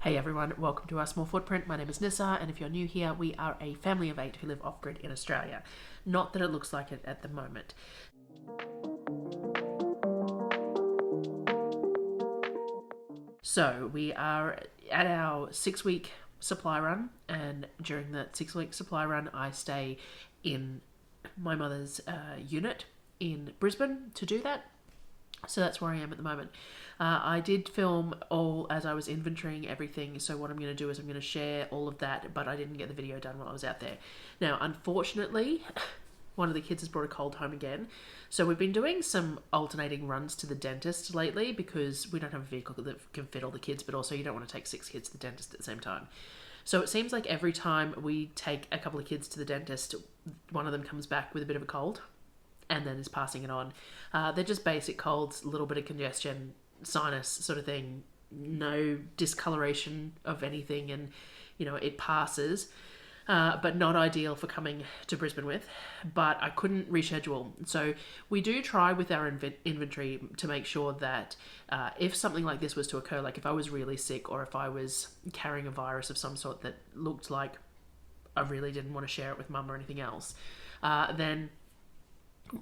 Hey everyone, welcome to our small footprint. My name is Nyssa, and if you're new here, we are a family of 8 who live off-grid in Australia. Not that it looks like it at the moment. So we are at our 6-week supply run, and during that 6-week supply run, I stay in my mother's unit in Brisbane to do that. So that's where I am at the moment. I did film all as I was inventorying everything, so what I'm going to do is I'm going to share all of that, but I didn't get the video done while I was out there. Now, unfortunately, one of the kids has brought a cold home again, so we've been doing some alternating runs to the dentist lately because we don't have a vehicle that can fit all the kids, but also you don't want to take 6 kids to the dentist at the same time. So it seems like every time we take a couple of kids to the dentist, one of them comes back with a bit of a cold and then is passing it on. They're just basic colds, a little bit of congestion, sinus sort of thing, no discoloration of anything, and it passes, but not ideal for coming to Brisbane with. But I couldn't reschedule, so we do try with our inventory to make sure that if something like this was to occur, like if I was really sick or if I was carrying a virus of some sort that looked like I really didn't want to share it with mum or anything else, then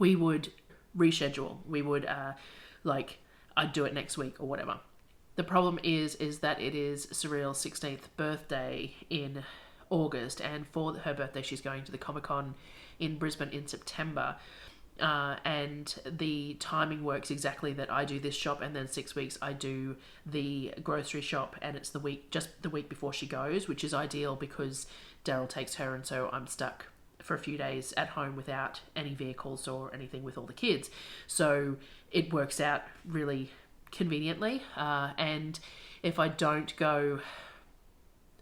we would reschedule. We would I'd do it next week or whatever. The problem is that it is Surreal's 16th birthday in August, and for her birthday she's going to the Comic-Con in Brisbane in September, and the timing works exactly that I do this shop and then 6 weeks I do the grocery shop, and it's just the week before she goes, which is ideal because Darryl takes her, and so I'm stuck for a few days at home without any vehicles or anything with all the kids. So it works out really conveniently. And if I don't go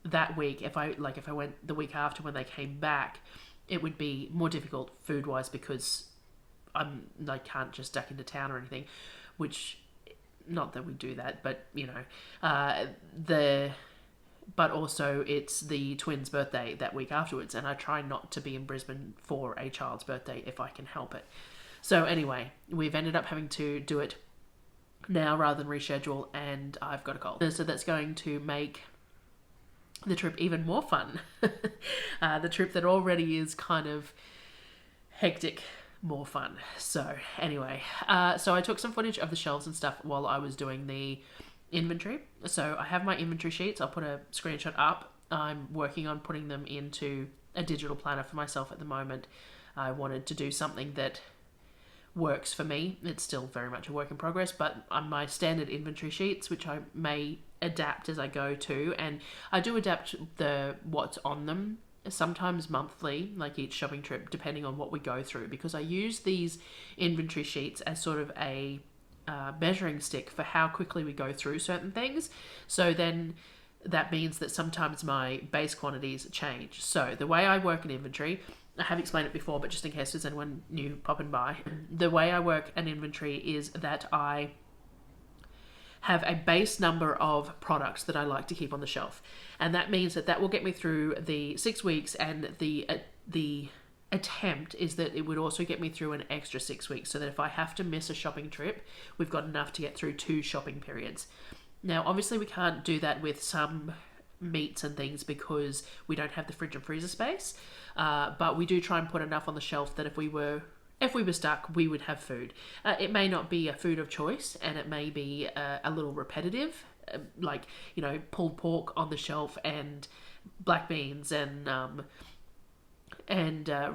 that week, if I went the week after when they came back, it would be more difficult food wise because I can't just duck into town or anything, which, not that we do that, but but also it's the twins' birthday that week afterwards, and I try not to be in Brisbane for a child's birthday if I can help it. So anyway, we've ended up having to do it now rather than reschedule, and I've got a cold. So that's going to make the trip even more fun. The trip that already is kind of hectic, more fun. So anyway, so I took some footage of the shelves and stuff while I was doing the inventory. So I have my inventory sheets. I'll put a screenshot up. I'm working on putting them into a digital planner for myself at the moment. I wanted to do something that works for me. It's still very much a work in progress, but on my standard inventory sheets, which I may adapt as I go to, and I do adapt what's on them sometimes monthly, like each shopping trip, depending on what we go through, because I use these inventory sheets as sort of a measuring stick for how quickly we go through certain things. So then that means that sometimes my base quantities change. So the way I work in inventory, I have explained it before, but just in case there's anyone new popping by, the way I work an inventory is that I have a base number of products that I like to keep on the shelf, and that means that will get me through the 6 weeks, and the attempt is that it would also get me through an extra 6 weeks, so that if I have to miss a shopping trip, we've got enough to get through 2 shopping periods. Now, obviously we can't do that with some meats and things because we don't have the fridge and freezer space, but we do try and put enough on the shelf that if we were stuck, we would have food. It may not be a food of choice, and it may be a little repetitive, like pulled pork on the shelf and black beans and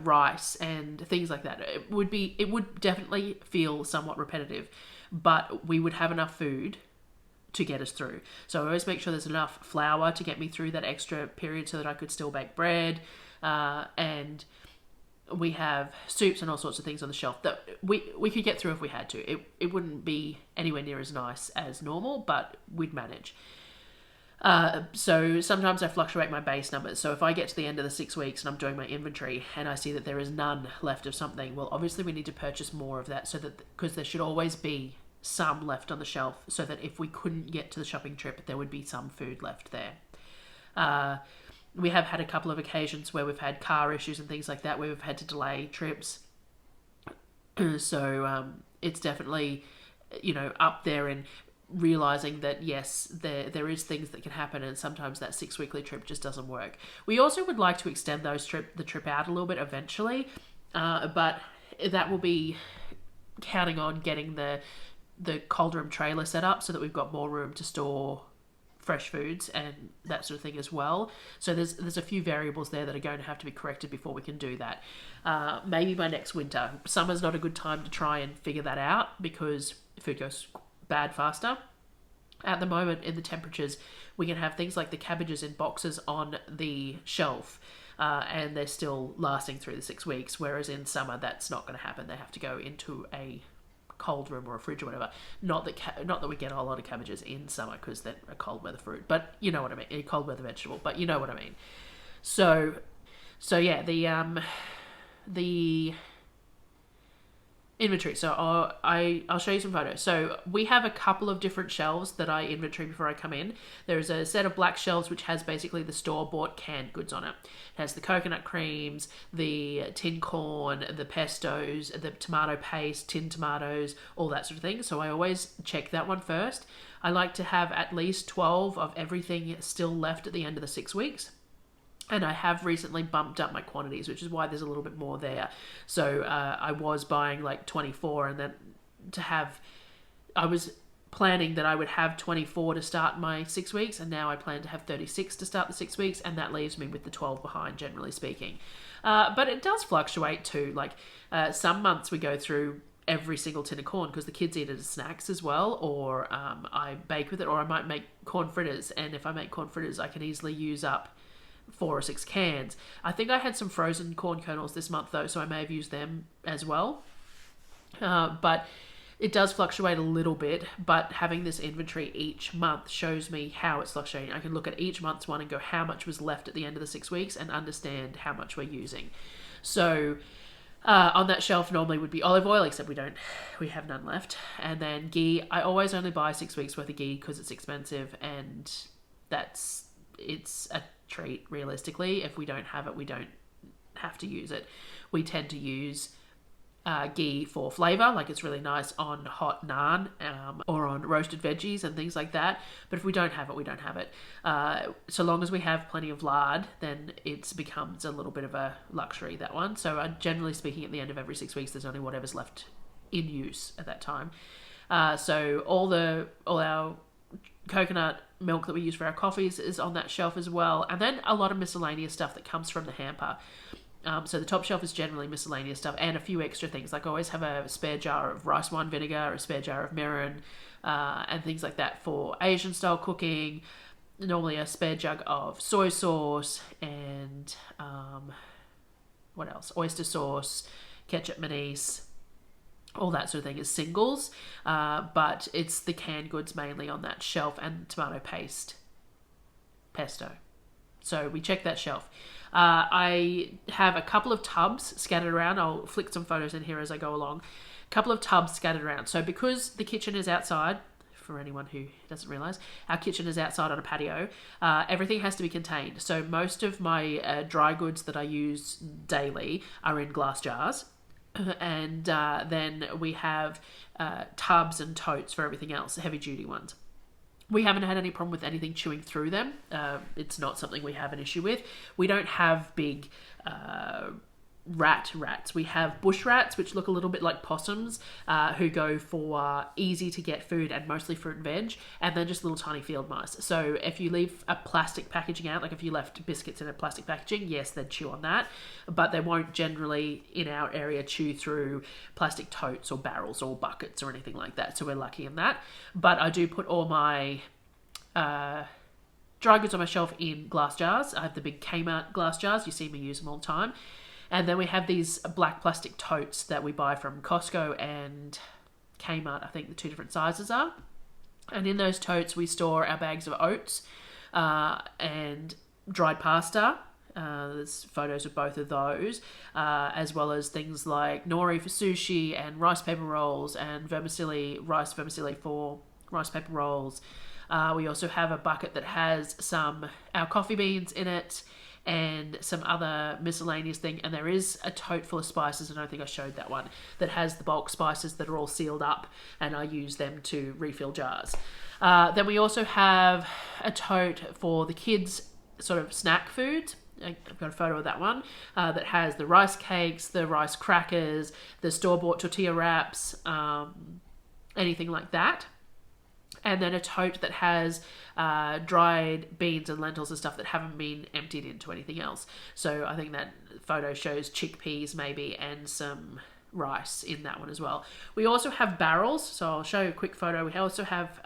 rice and things like that. It would definitely feel somewhat repetitive, but we would have enough food to get us through. So I always make sure there's enough flour to get me through that extra period so that I could still bake bread, and we have soups and all sorts of things on the shelf that we could get through if we had to. It wouldn't be anywhere near as nice as normal, but we'd manage. So sometimes I fluctuate my base numbers. So if I get to the end of the 6 weeks and I'm doing my inventory and I see that there is none left of something, well, obviously we need to purchase more of that, so that, because there should always be some left on the shelf, so that if we couldn't get to the shopping trip, there would be some food left there. We have had a couple of occasions where we've had car issues and things like that, where we've had to delay trips. So it's definitely, up there. And realizing that yes, there is things that can happen, and sometimes that 6 weekly trip just doesn't work. We also would like to extend the trip out a little bit eventually, but that will be counting on getting the cold room trailer set up so that we've got more room to store fresh foods and that sort of thing as well. So there's a few variables there that are going to have to be corrected before we can do that. Maybe by next winter. Summer's not a good time to try and figure that out because food goes bad faster. At the moment, in the temperatures, we can have things like the cabbages in boxes on the shelf, and they're still lasting through the 6 weeks, whereas in summer that's not going to happen. They have to go into a cold room or a fridge or whatever. Not that we get a lot of cabbages in summer because they're a cold weather fruit, but you know what I mean. A cold weather vegetable, but you know what I mean. So yeah, the inventory. So I'll show you some photos. So we have a couple of different shelves that I inventory before I come in. There's a set of black shelves which has basically the store-bought canned goods on it. It has the coconut creams, the tin corn, the pestos, the tomato paste, tin tomatoes, all that sort of thing. So I always check that one first. I like to have at least 12 of everything still left at the end of the 6 weeks. And I have recently bumped up my quantities, which is why there's a little bit more there. So I was buying like 24, and then I was planning that I would have 24 to start my 6 weeks, and now I plan to have 36 to start the 6 weeks, and that leaves me with the 12 behind, generally speaking. But it does fluctuate too. Like some months we go through every single tin of corn because the kids eat it as snacks as well, or I bake with it, or I might make corn fritters, and if I make corn fritters I can easily use up 4 or 6 cans. I think I had some frozen corn kernels this month though, so I may have used them as well. But it does fluctuate a little bit, but having this inventory each month shows me how it's fluctuating. I can look at each month's one and go how much was left at the end of the 6 weeks and understand how much we're using. So on that shelf normally would be olive oil, except we have none left. And then ghee. I always only buy 6 weeks worth of ghee because it's expensive, and it's a treat realistically. If we don't have it, we don't have to use it. We tend to use ghee for flavor, like it's really nice on hot naan or on roasted veggies and things like that. But if we don't have it, we don't have it. So long as we have plenty of lard, then it becomes a little bit of a luxury, that one. So generally speaking, at the end of every 6 weeks, there's only whatever's left in use at that time. So all our coconut milk that we use for our coffees is on that shelf as well, and then a lot of miscellaneous stuff that comes from the hamper. So the top shelf is generally miscellaneous stuff and a few extra things. Like I always have a spare jar of rice wine vinegar, a spare jar of mirin, and things like that for Asian style cooking. Normally a spare jug of soy sauce and what else? Oyster sauce, ketchup mayonnaise, all that sort of thing is singles, but it's the canned goods mainly on that shelf, and tomato paste, pesto. So we check that shelf. I have a couple of tubs scattered around. I'll flick some photos in here as I go along. A couple of tubs scattered around. So because the kitchen is outside, for anyone who doesn't realise, our kitchen is outside on a patio, everything has to be contained. So most of my dry goods that I use daily are in glass jars. And then we have tubs and totes for everything else, the heavy duty ones. We haven't had any problem with anything chewing through them. It's not something we have an issue with. We don't have big rats. We have bush rats, which look a little bit like possums, who go for easy to get food and mostly fruit and veg, and then just little tiny field mice. So if you leave a plastic packaging out, like if you left biscuits in a plastic packaging, yes, they'd chew on that, but they won't generally in our area chew through plastic totes or barrels or buckets or anything like that. So we're lucky in that. But I do put all my dry goods on my shelf in glass jars. I have the big Kmart glass jars. You see me use them all the time. And then we have these black plastic totes that we buy from Costco and Kmart. I think the 2 different sizes are. And in those totes, we store our bags of oats and dried pasta. There's photos of both of those, as well as things like nori for sushi and rice paper rolls and rice vermicelli for rice paper rolls. We also have a bucket that has our coffee beans in it, and some other miscellaneous thing. And there is a tote full of spices, and I think I showed that one, that has the bulk spices that are all sealed up, and I use them to refill jars. Then we also have a tote for the kids' sort of snack foods. I've got a photo of that one that has the rice cakes, the rice crackers, the store-bought tortilla wraps, anything like that. And then a tote that has dried beans and lentils and stuff that haven't been emptied into anything else. So I think that photo shows chickpeas maybe and some rice in that one as well. We also have barrels, so I'll show you a quick photo. We also have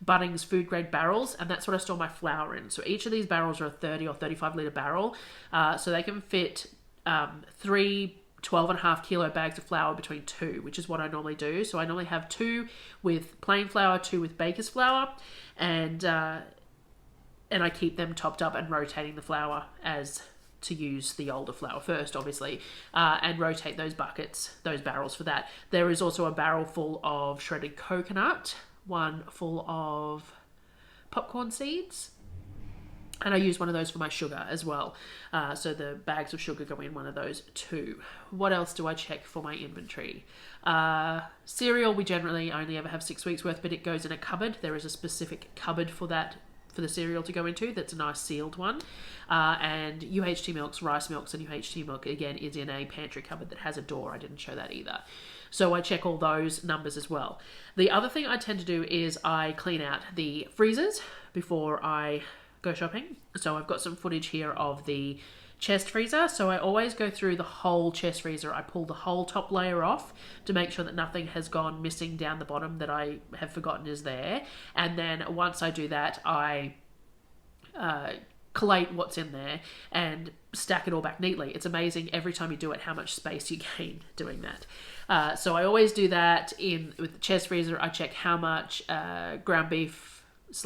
Bunnings food grade barrels, and that's what I store my flour in. So each of these barrels are a 30 or 35 litre barrel, so they can fit 3 12.5 kilo bags of flour between 2, which is what I normally do. So I normally have 2 with plain flour, 2 with baker's flour, and I keep them topped up and rotating the flour as to use the older flour first, obviously, and rotate those buckets, those barrels for that. There is also a barrel full of shredded coconut, one full of popcorn seeds, and I use one of those for my sugar as well. So the bags of sugar go in one of those too. What else do I check for my inventory? Cereal, we generally only ever have 6 weeks worth, but it goes in a cupboard. There is a specific cupboard for that, for the cereal to go into. That's a nice sealed one. And UHT milks, rice milks, and UHT milk, again, is in a pantry cupboard that has a door. I didn't show that either. So I check all those numbers as well. The other thing I tend to do is I clean out the freezers before I go shopping. So I've got some footage here of the chest freezer. So I always go through the whole chest freezer. I pull the whole top layer off to make sure that nothing has gone missing down the bottom that I have forgotten is there. And then once I do that, I collate what's in there and stack it all back neatly. It's amazing every time you do it how much space you gain doing that. So I always do that with the chest freezer. I check how much ground beef /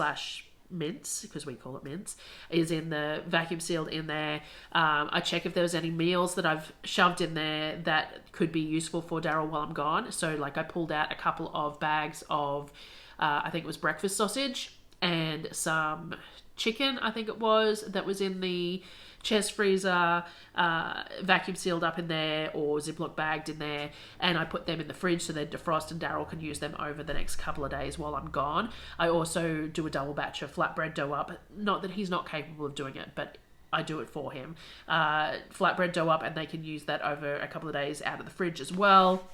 mince, because we call it mince, is in the vacuum sealed in there. I check if there's any meals that I've shoved in there that could be useful for Darryl while I'm gone. So like I pulled out a couple of bags of I think it was breakfast sausage and some chicken, I think it was, that was in the chest freezer, vacuum sealed up in there or Ziploc bagged in there, and I put them in the fridge so they're defrost and Darryl can use them over the next couple of days while I'm gone. I also do a double batch of flatbread dough up. Not that he's not capable of doing it, but I do it for him. Flatbread dough up, and they can use that over a couple of days out of the fridge as well.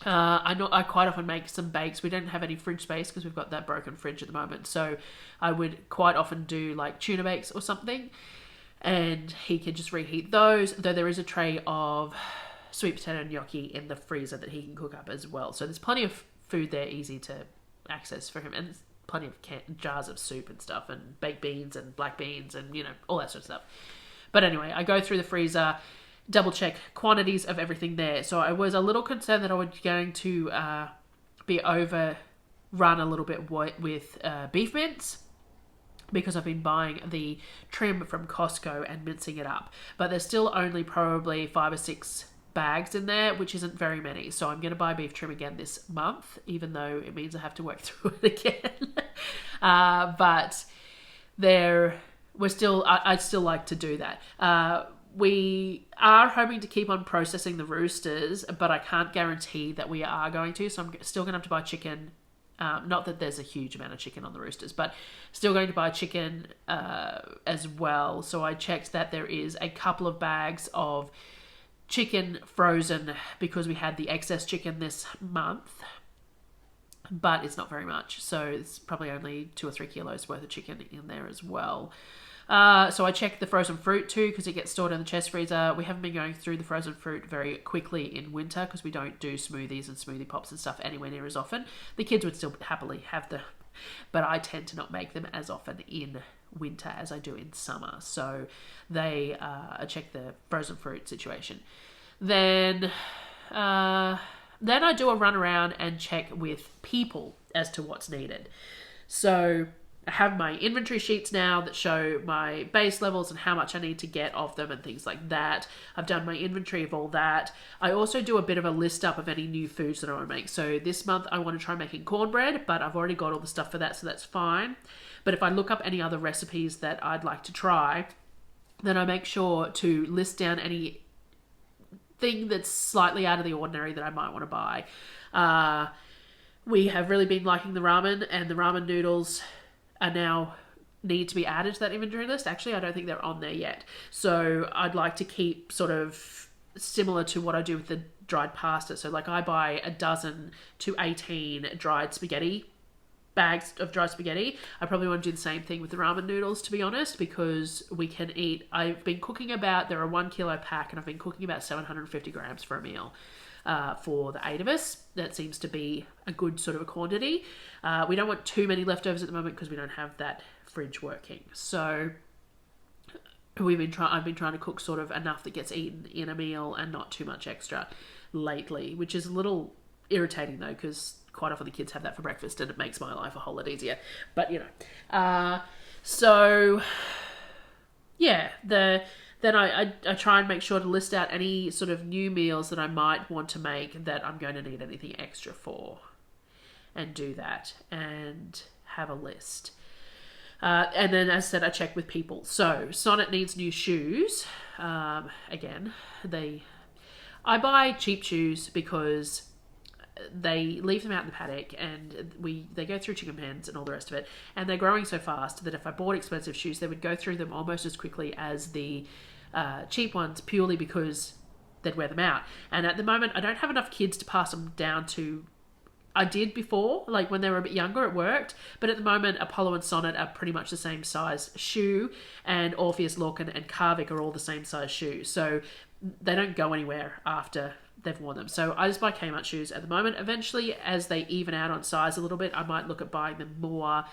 I quite often make some bakes. We don't have any fridge space because we've got that broken fridge at the moment, so I would quite often do like tuna bakes or something, and he can just reheat those, though there is a tray of sweet potato gnocchi in the freezer that he can cook up as well. So there's plenty of food there, easy to access for him, and there's plenty of jars of soup and stuff, and baked beans and black beans and, you know, all that sort of stuff. But anyway, I go through the freezer, double check quantities of everything there. So I was a little concerned that I was going to be overrun a little bit with beef mince, because I've been buying the trim from Costco and mincing it up. But there's still only probably 5 or 6 bags in there, which isn't very many. So I'm going to buy beef trim again this month, even though it means I have to work through it again. But I'd still like to do that. We are hoping to keep on processing the roosters, but I can't guarantee that we are going to. So I'm still going to have to buy chicken. Not that there's a huge amount of chicken on the roosters, but still going to buy chicken as well. So I checked that there is a couple of bags of chicken frozen because we had the excess chicken this month, but it's not very much. So it's probably only 2 or 3 kilos worth of chicken in there as well. So I checked the frozen fruit too, because it gets stored in the chest freezer. We haven't been going through the frozen fruit very quickly in winter because we don't do smoothies and smoothie pops and stuff anywhere near as often. The kids would still happily have them, but I tend to not make them as often in winter as I do in summer. So I check the frozen fruit situation. Then I do a run around and check with people as to what's needed. So I have my inventory sheets now that show my base levels and how much I need to get of them and things like that. I've done my inventory of all that. I also do a bit of a list up of any new foods that I want to make. So this month I want to try making cornbread, but I've already got all the stuff for that, so that's fine. But if I look up any other recipes that I'd like to try, then I make sure to list down any thing that's slightly out of the ordinary that I might want to buy. We have really been liking the ramen, and the ramen noodles are now need to be added to that inventory list. Actually, I don't think they're on there yet. So I'd like to keep sort of similar to what I do with the dried pasta. So like I buy 12 to 18 dried spaghetti bags of dried spaghetti. I probably want to do the same thing with the ramen noodles, to be honest, because we can eat. I've been cooking they're a 1 kilo pack, and I've been cooking about 750 grams for a meal. For the 8 of us, that seems to be a good sort of a quantity. We don't want too many leftovers at the moment because we don't have that fridge working. So I've been trying to cook sort of enough that gets eaten in a meal and not too much extra lately, which is a little irritating though, because quite often the kids have that for breakfast and it makes my life a whole lot easier. But so yeah, then I try and make sure to list out any sort of new meals that I might want to make that I'm going to need anything extra for, and do that and have a list. And then, as I said, I check with people. So Sonnet needs new shoes. Again, I buy cheap shoes because they leave them out in the paddock, and they go through chicken pens and all the rest of it, and they're growing so fast that if I bought expensive shoes, they would go through them almost as quickly as the cheap ones, purely because they'd wear them out. And at the moment, I don't have enough kids to pass them down to. I did before, like when they were a bit younger, it worked. But at the moment, Apollo and Sonnet are pretty much the same size shoe, and Orpheus, Lorcan, and Kavik are all the same size shoe. So they don't go anywhere after they've worn them. So I just buy Kmart shoes at the moment. Eventually, as they even out on size a little bit, I might look at buying them more,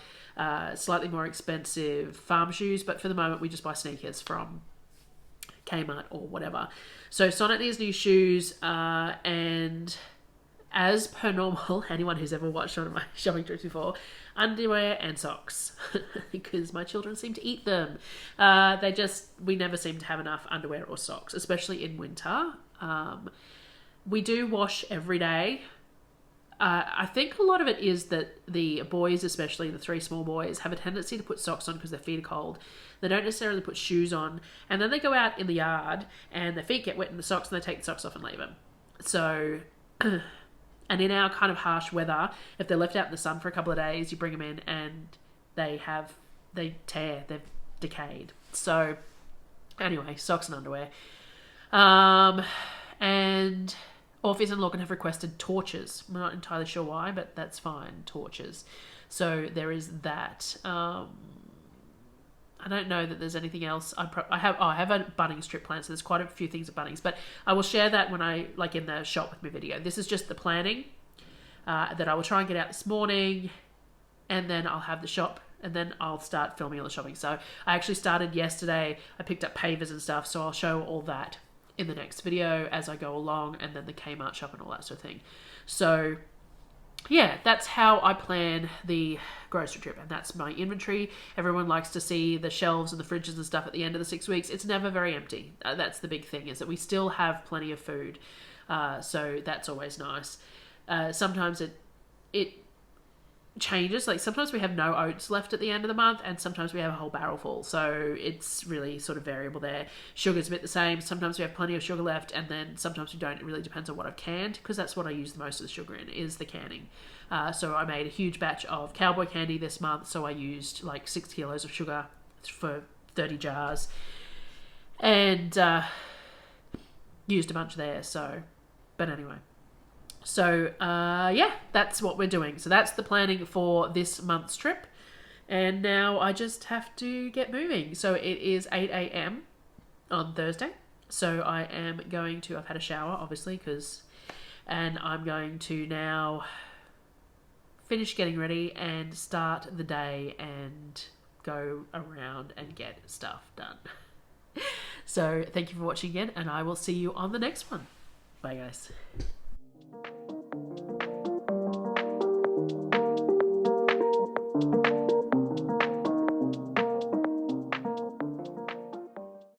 slightly more expensive farm shoes. But for the moment, we just buy sneakers from Kmart or whatever. So Sonnet needs new shoes, and as per normal, anyone who's ever watched one of my shopping trips before, underwear and socks, because my children seem to eat them. We never seem to have enough underwear or socks, especially in winter. We do wash every day. I think a lot of it is that the boys, especially the 3 small boys, have a tendency to put socks on because their feet are cold. They don't necessarily put shoes on, and then they go out in the yard and their feet get wet in the socks, and they take the socks off and leave them. So and in our kind of harsh weather, if they're left out in the sun for a couple of days, you bring them in and they tear, they've decayed. So anyway, socks and underwear. And Orpheus and Lorcan have requested torches. I'm not entirely sure why, but that's fine, torches. So there is that. I don't know that there's anything else. I have a Bunnings trip planned, so there's quite a few things at Bunnings, but I will share that when I, like, in the shop with me video. This is just the planning that I will try and get out this morning, and then I'll have the shop, and then I'll start filming all the shopping. So I actually started yesterday. I picked up pavers and stuff, so I'll show all that in the next video as I go along, and then the Kmart shop and all that sort of thing. So yeah, that's how I plan the grocery trip, and that's my inventory. Everyone likes to see the shelves and the fridges and stuff at the end of the 6 weeks. It's never very empty. That's the big thing, is that we still have plenty of food. So that's always nice. Sometimes it changes. Like sometimes we have no oats left at the end of the month, and sometimes we have a whole barrel full. So it's really sort of variable there. Sugar's a bit the same. Sometimes we have plenty of sugar left, and then sometimes we don't. It really depends on what I've canned, because that's what I use the most of the sugar in, is the canning. So I made a huge batch of cowboy candy this month, so I used like 6 kilos of sugar for 30 jars, and used a bunch there. So, but anyway. So, yeah, that's what we're doing. So that's the planning for this month's trip. And now I just have to get moving. So it is 8 a.m. on Thursday. So I am going to, I've had a shower, obviously, and I'm going to now finish getting ready and start the day and go around and get stuff done. So thank you for watching again, and I will see you on the next one. Bye, guys.